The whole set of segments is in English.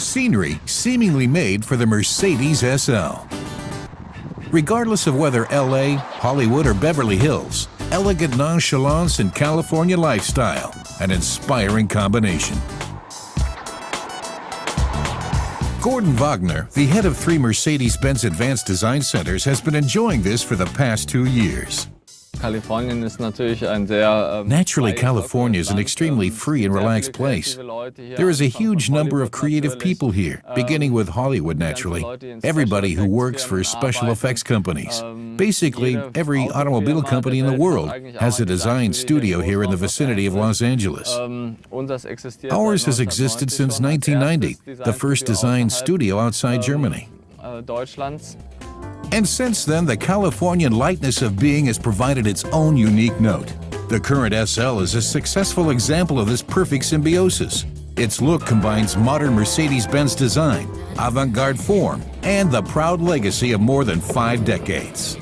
Scenery seemingly made for the Mercedes SL. Regardless of whether LA, Hollywood, or Beverly Hills, elegant nonchalance and California lifestyle, an inspiring combination. Gordon Wagner, the head of 3 Mercedes-Benz Advanced Design Centers, has been enjoying this for the past 2 years. Naturally, California is an extremely free and relaxed place. There is a huge number of creative people here, beginning with Hollywood, naturally. Everybody who works for special effects companies. Basically, every automobile company in the world has a design studio here in the vicinity of Los Angeles. Ours has existed since 1990, the first design studio outside Germany. And since then, the Californian lightness of being has provided its own unique note. The current SL is a successful example of this perfect symbiosis. Its look combines modern Mercedes-Benz design, avant-garde form, and the proud legacy of more than 5 decades.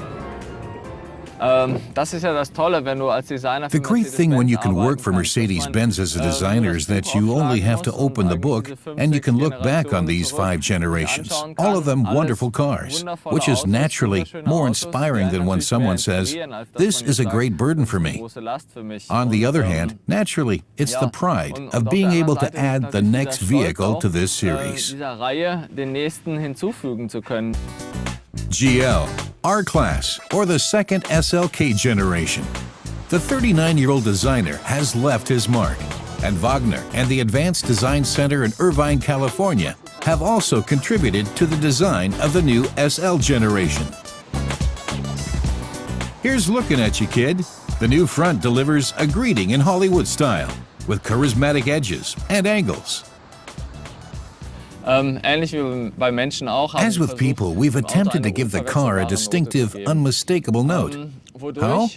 The great thing when you can work for Mercedes-Benz as a designer is that you only have to open the book and you can look back on these 5 generations, all of them wonderful cars, which is naturally more inspiring than when someone says, "This is a great burden for me." On the other hand, naturally, it's the pride of being able to add the next vehicle to this series. GL, R-Class, or the second SLK generation. The 39-year-old designer has left his mark, and Wagner and the Advanced Design Center in Irvine, California, have also contributed to the design of the new SL generation. Here's looking at you, kid. The new front delivers a greeting in Hollywood style, with charismatic edges and angles. As with people, we've attempted to give the car a distinctive, unmistakable note. How?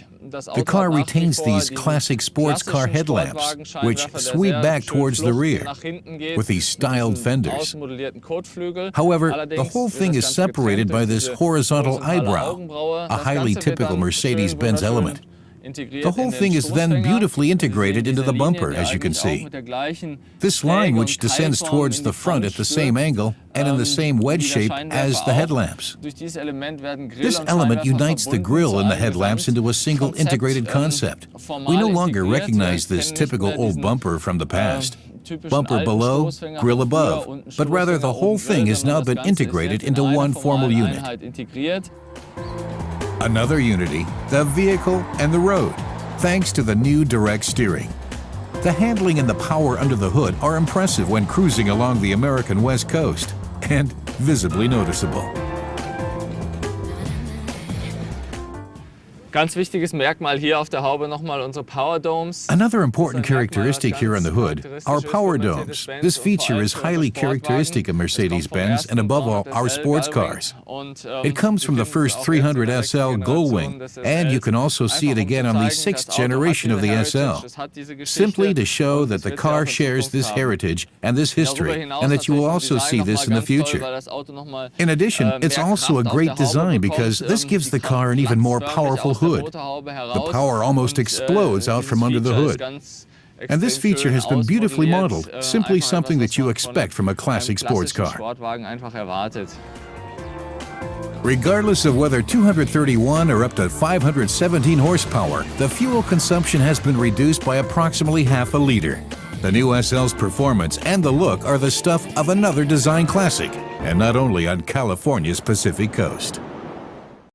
The car retains these classic sports car headlamps, which sweep back towards the rear, with these styled fenders. However, the whole thing is separated by this horizontal eyebrow, a highly typical Mercedes-Benz element. The whole thing is then beautifully integrated into the bumper, as you can see. This line, which descends towards the front at the same angle and in the same wedge shape as the headlamps. This element unites the grille and the headlamps into a single integrated concept. We no longer recognize this typical old bumper from the past. Bumper below, grille above, but rather the whole thing has now been integrated into one formal unit. Another unity, the vehicle and the road, thanks to the new direct steering. The handling and the power under the hood are impressive when cruising along the American West Coast, and visibly noticeable. Another important characteristic here on the hood, our power domes. This feature is highly characteristic of Mercedes-Benz and above all, our sports cars. It comes from the first 300 SL Gullwing, and you can also see it again on the 6th generation of the SL. Simply to show that the car shares this heritage and this history, and that you will also see this in the future. In addition, it's also a great design because this gives the car an even more powerful hood. The power almost explodes out from under the hood. And this feature has been beautifully modeled, simply something that you expect from a classic sports car. Regardless of whether 231 or up to 517 horsepower, the fuel consumption has been reduced by approximately half a liter. The new SL's performance and the look are the stuff of another design classic, and not only on California's Pacific Coast.